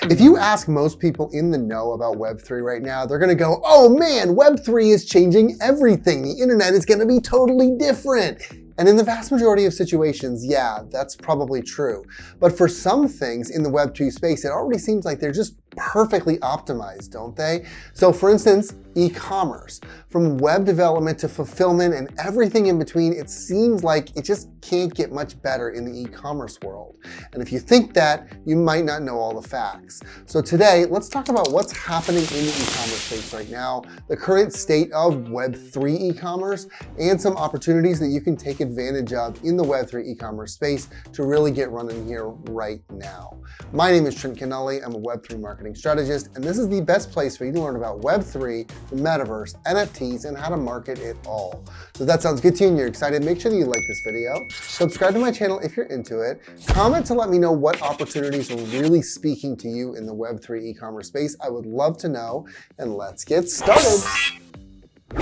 If you ask most people in the know about Web3 right now, they're gonna go, oh man, Web3 is changing everything. The internet is gonna be totally different. And in the vast majority of situations, yeah, that's probably true. But for some things in the Web2 space, it already seems like they're just perfectly optimized, don't they? So for instance, e-commerce. From web development to fulfillment and everything in between, it seems like it just can't get much better in the e-commerce world. And if you think that, you might not know all the facts. So today, let's talk about what's happening in the e-commerce space right now, the current state of Web3 e-commerce, and some opportunities that you can take advantage of in the Web3 e-commerce space to really get running here right now. My name is Trent Kennelly. I'm a Web3 marketing strategist, and this is the best place for you to learn about Web3, the metaverse, NFTs, and how to market it all. So if that sounds good to you and you're excited, make sure that you like this video, subscribe to my channel if you're into it, comment to let me know what opportunities are really speaking to you in the Web3 e-commerce space. I would love to know, and let's get started.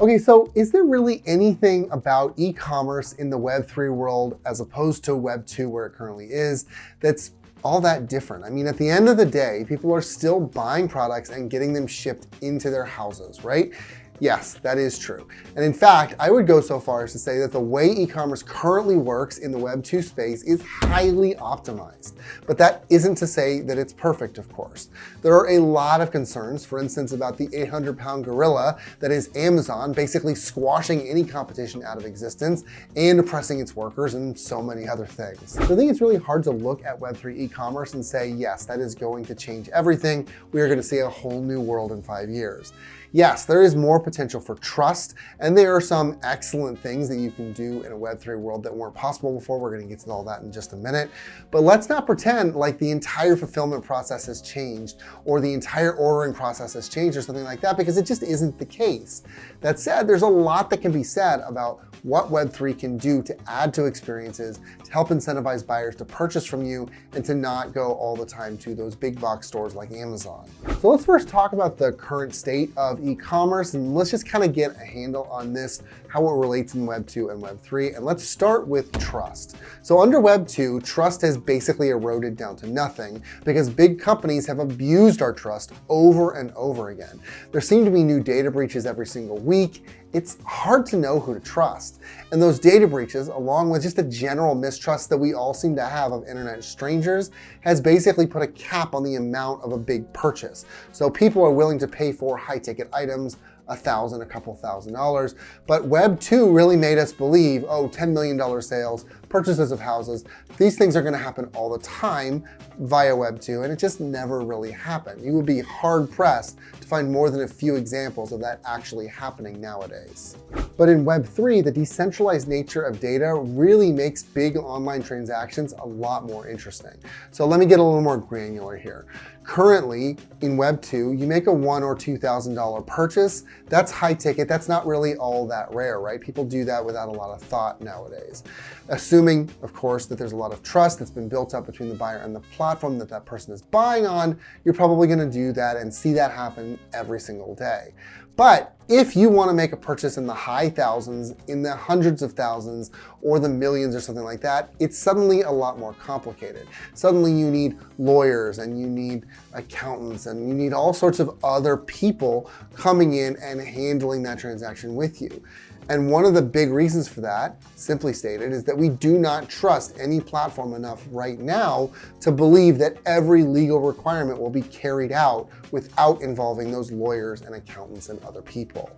Okay, so is there really anything about e-commerce in the Web3 world as opposed to Web2 where it currently is that's all that different? I mean, at the end of the day, people are still buying products and getting them shipped into their houses, right? Yes, that is true. And in fact, I would go so far as to say that the way e-commerce currently works in the Web2 space is highly optimized. But that isn't to say that it's perfect, of course. There are a lot of concerns, for instance, about the 800-pound gorilla that is Amazon, basically squashing any competition out of existence and oppressing its workers and so many other things. So I think it's really hard to look at Web3 e-commerce and say, yes, that is going to change everything. We are going to see a whole new world in 5 years. Yes, there is more potential for trust, and there are some excellent things that you can do in a Web3 world that weren't possible before. We're going to get to all that in just a minute. But let's not pretend like the entire fulfillment process has changed or the entire ordering process has changed or something like that, because it just isn't the case. That said, there's a lot that can be said about what Web3 can do to add to experiences, to help incentivize buyers to purchase from you and to not go all the time to those big box stores like Amazon. So let's first talk about the current state of e-commerce, and let's just kind of get a handle on this, how it relates in Web 2 and Web 3. And let's start with trust. So under Web 2, trust has basically eroded down to nothing because big companies have abused our trust over and over again. There seem to be new data breaches every single week. It's hard to know who to trust. And those data breaches, along with just a general mistrust that we all seem to have of internet strangers, has basically put a cap on the amount of a big purchase. So people are willing to pay for high-ticket items, $1,000, a couple $1,000. But Web 2 really made us believe, oh, $10 million sales, purchases of houses, these things are gonna happen all the time via Web 2, and it just never really happened. You would be hard pressed to find more than a few examples of that actually happening nowadays. But in Web 3, the decentralized nature of data really makes big online transactions a lot more interesting. So let me get a little more granular here. Currently, in Web 2, you make a $1,000 or $2,000 purchase. That's high ticket. That's not really all that rare, right? People do that without a lot of thought nowadays. Assuming, of course, that there's a lot of trust that's been built up between the buyer and the platform that that person is buying on, you're probably going to do that and see that happen every single day. But if you want to make a purchase in the high thousands, in the hundreds of thousands, or the millions or something like that, it's suddenly a lot more complicated. Suddenly you need lawyers and you need accountants and you need all sorts of other people coming in and handling that transaction with you. And one of the big reasons for that, simply stated, is that we do not trust any platform enough right now to believe that every legal requirement will be carried out without involving those lawyers and accountants and other people.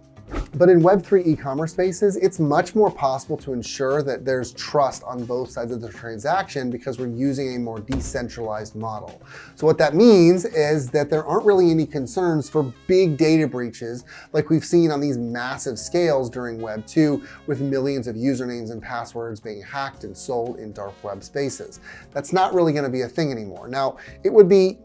But in Web3 e-commerce spaces, it's much more possible to ensure that there's trust on both sides of the transaction because we're using a more decentralized model. So what that means is that there aren't really any concerns for big data breaches like we've seen on these massive scales during Web 2 with millions of usernames and passwords being hacked and sold in dark web spaces. That's not really going to be a thing anymore. Now, it would be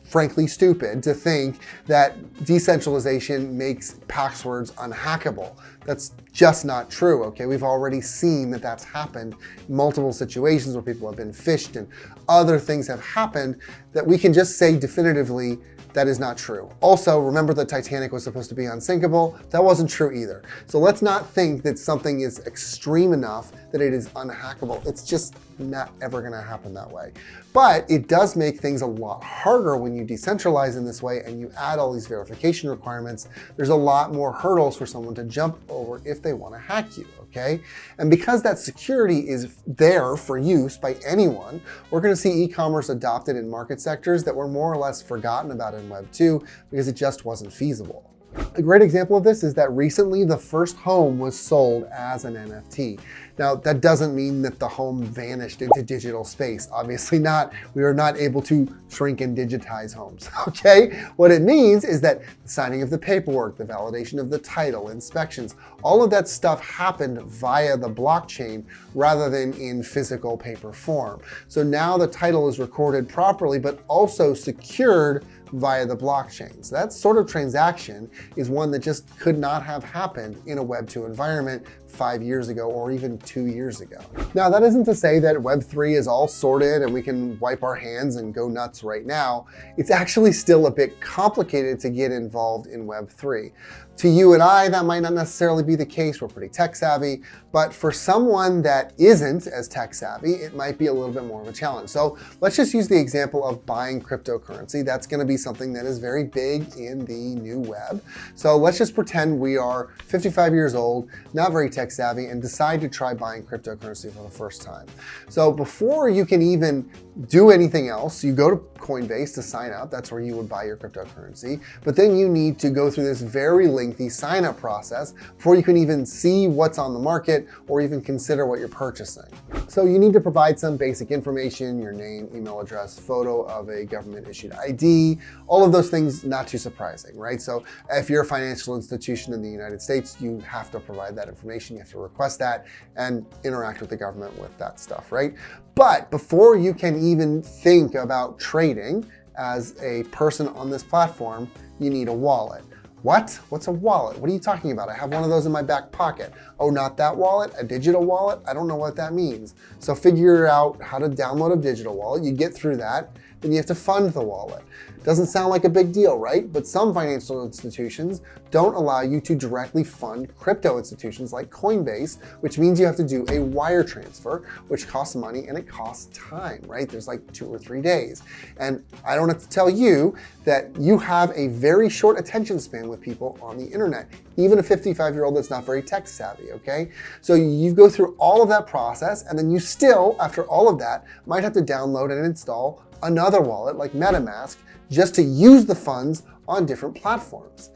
frankly stupid to think that decentralization makes passwords unhackable. That's just not true, okay? We've already seen that that's happened in multiple situations where people have been phished and other things have happened that we can just say definitively that is not true. Also, remember the Titanic was supposed to be unsinkable? That wasn't true either. So let's not think that something is extreme enough that it is unhackable. It's just not ever gonna happen that way. But it does make things a lot harder when you decentralize in this way and you add all these verification requirements. There's a lot more hurdles for someone to jump over if they wanna hack you, okay? And because that security is there for use by anyone, we're gonna see e-commerce adopted in market sectors that were more or less forgotten about in Web 2 because it just wasn't feasible. A great example of this is that recently the first home was sold as an NFT. Now, that doesn't mean that the home vanished into digital space. Obviously not. We are not able to shrink and digitize homes, okay? What it means is that the signing of the paperwork, the validation of the title, inspections, all of that stuff happened via the blockchain rather than in physical paper form. So now the title is recorded properly, but also secured via the blockchain. So that sort of transaction is one that just could not have happened in a Web 2 environment 5 years ago or even 2 years ago. Now, that isn't to say that Web 3 is all sorted and we can wipe our hands and go nuts right now. It's actually still a bit complicated to get involved in Web 3. To you and I, that might not necessarily be the case. We're pretty tech savvy, but for someone that isn't as tech savvy, it might be a little bit more of a challenge. So let's just use the example of buying cryptocurrency. That's going to be something that is very big in the new web. So let's just pretend we are 55 years old, not very tech savvy, and decide to try buying cryptocurrency for the first time. So before you can even do anything else, you go to Coinbase to sign up. That's where you would buy your cryptocurrency. But then you need to go through this very lengthy sign-up process before you can even see what's on the market or even consider what you're purchasing. So you need to provide some basic information, your name, email address, photo of a government-issued ID, all of those things, not too surprising, right? So if you're a financial institution in the United States, you have to provide that information, you have to request that and interact with the government with that stuff, right? But before you can even think about trading as a person on this platform, you need a wallet. What? What's a wallet? What are you talking about? I have one of those in my back pocket. Oh, not that wallet? A digital wallet? I don't know what that means. So figure out how to download a digital wallet. You get through that, then you have to fund the wallet. Doesn't sound like a big deal, right? But some financial institutions don't allow you to directly fund crypto institutions like Coinbase, which means you have to do a wire transfer, which costs money and it costs time, right? There's like 2 or 3 days. And I don't have to tell you that you have a very short attention span with people on the internet, even a 55-year-old that's not very tech savvy, okay? So you go through all of that process and then you still, after all of that, might have to download and install another wallet like MetaMask just to use the funds on different platforms.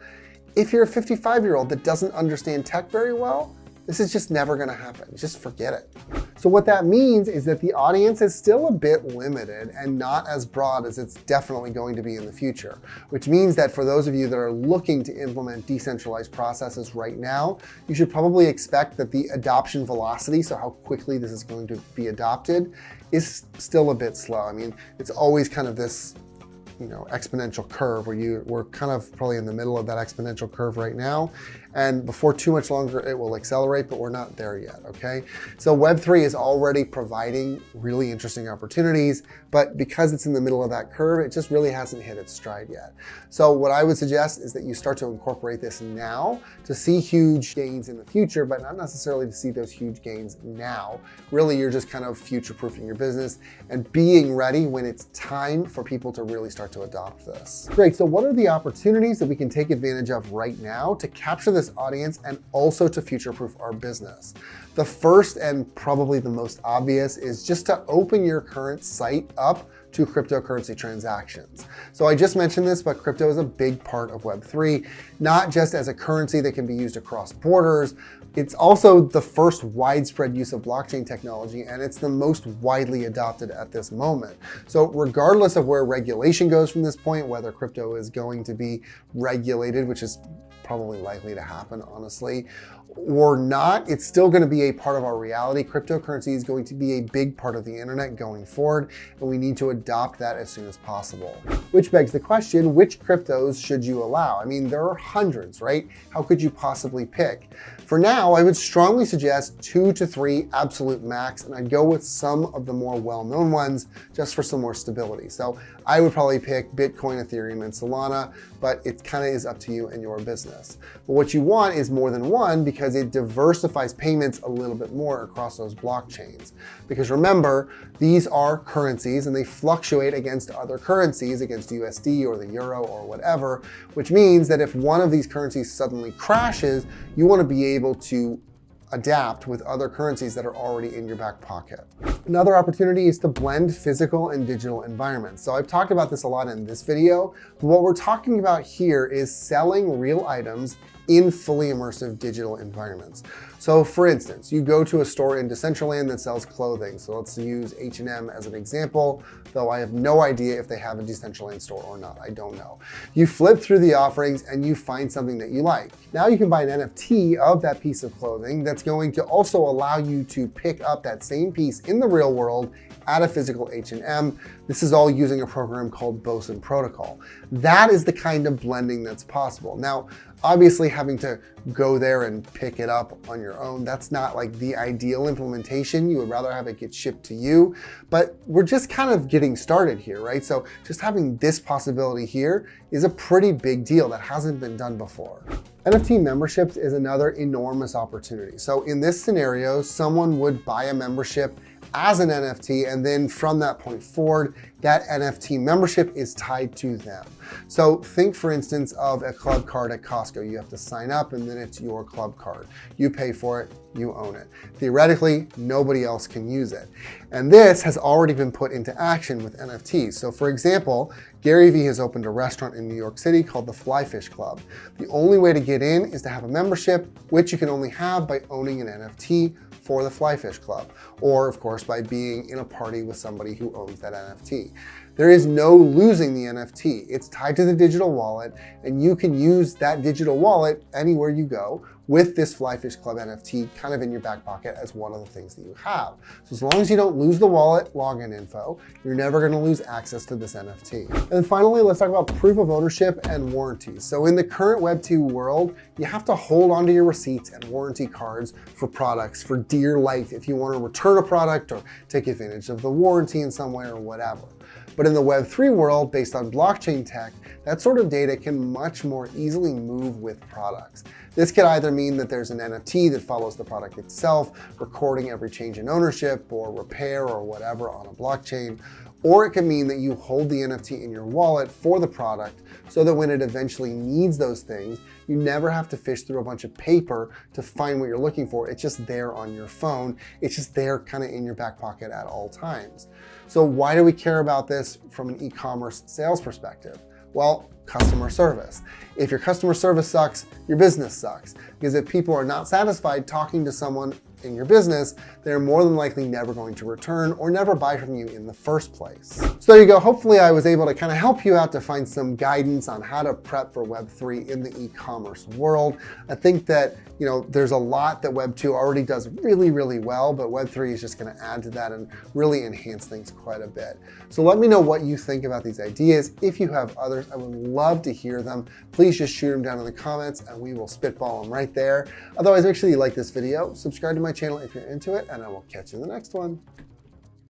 If you're a 55-year-old that doesn't understand tech very well, this is just never gonna happen. Just forget it. So what that means is that the audience is still a bit limited and not as broad as it's definitely going to be in the future, which means that for those of you that are looking to implement decentralized processes right now, you should probably expect that the adoption velocity, so how quickly this is going to be adopted, is still a bit slow. I mean, it's always kind of this exponential curve where we're kind of probably in the middle of that exponential curve right now. And before too much longer, it will accelerate, but we're not there yet, okay? So Web3 is already providing really interesting opportunities, but because it's in the middle of that curve, it just really hasn't hit its stride yet. So what I would suggest is that you start to incorporate this now to see huge gains in the future, but not necessarily to see those huge gains now. Really, you're just kind of future-proofing your business and being ready when it's time for people to really start to adopt this. Great, so what are the opportunities that we can take advantage of right now to capture this audience and also to future-proof our business? The first and probably the most obvious is just to open your current site up to cryptocurrency transactions. So I just mentioned this, but crypto is a big part of Web3, not just as a currency that can be used across borders. It's also the first widespread use of blockchain technology, and it's the most widely adopted at this moment. So regardless of where regulation goes from this point, whether crypto is going to be regulated, which is probably likely to happen, honestly, or not, it's still going to be a part of our reality. Cryptocurrency is going to be a big part of the internet going forward, and we need to adopt that as soon as possible. Which begs the question, which cryptos should you allow? I mean, there are hundreds, right? How could you possibly pick? For now, I would strongly suggest 2 to 3 absolute max, and I'd go with some of the more well-known ones just for some more stability. So I would probably pick Bitcoin, Ethereum, and Solana, but it kind of is up to you and your business. But what you want is more than one because it diversifies payments a little bit more across those blockchains. Because remember, these are currencies and they fluctuate against other currencies, against USD or the euro or whatever, which means that if one of these currencies suddenly crashes, you want to be able to adapt with other currencies that are already in your back pocket. Another opportunity is to blend physical and digital environments. So I've talked about this a lot in this video, but what we're talking about here is selling real items in fully immersive digital environments. So for instance, you go to a store in Decentraland that sells clothing. So let's use H&M as an example, though I have no idea if they have a Decentraland store or not, I don't know. You flip through the offerings and you find something that you like. Now you can buy an NFT of that piece of clothing that's going to also allow you to pick up that same piece in the real world at a physical H&M. This is all using a program called Boson Protocol. That is the kind of blending that's possible. Now, obviously having to go there and pick it up on your own, that's not like the ideal implementation. You would rather have it get shipped to you, but we're just kind of getting started here, right? So just having this possibility here is a pretty big deal that hasn't been done before. NFT memberships is another enormous opportunity. So in this scenario, someone would buy a membership as an NFT, and then from that point forward, that NFT membership is tied to them. So think, for instance, of a club card at Costco. You have to sign up and then it's your club card. You pay for it, you own it. Theoretically, nobody else can use it. And this has already been put into action with NFTs. So for example, Gary Vee has opened a restaurant in New York City called the Flyfish Club. The only way to get in is to have a membership, which you can only have by owning an NFT for the Flyfish Club, or of course by being in a party with somebody who owns that NFT. There is no losing the NFT. It's tied to the digital wallet, and you can use that digital wallet anywhere you go with this Flyfish Club NFT kind of in your back pocket as one of the things that you have. So as long as you don't lose the wallet login info, you're never gonna lose access to this NFT. And finally, let's talk about proof of ownership and warranties. So in the current Web2 world, you have to hold onto your receipts and warranty cards for products for dear life if you want to return a product or take advantage of the warranty in some way or whatever. But in the Web3 world, based on blockchain tech, that sort of data can much more easily move with products. This could either mean that there's an NFT that follows the product itself, recording every change in ownership or repair or whatever on a blockchain, or it can mean that you hold the NFT in your wallet for the product so that when it eventually needs those things, you never have to fish through a bunch of paper to find what you're looking for. It's just there on your phone. It's just there kind of in your back pocket at all times. So why do we care about this from an e-commerce sales perspective? Well, customer service. If your customer service sucks, your business sucks. Because if people are not satisfied talking to someone in your business, they're more than likely never going to return or never buy from you in the first place. So there you go. Hopefully I was able to kind of help you out to find some guidance on how to prep for Web3 in the e-commerce world. I think that, there's a lot that Web2 already does really, really well, but Web3 is just going to add to that and really enhance things quite a bit. So let me know what you think about these ideas. If you have others, I would love to hear them. Please just shoot them down in the comments and we will spitball them right there. Otherwise, make sure you like this video, subscribe to my channel if you're into it, and I will catch you in the next one.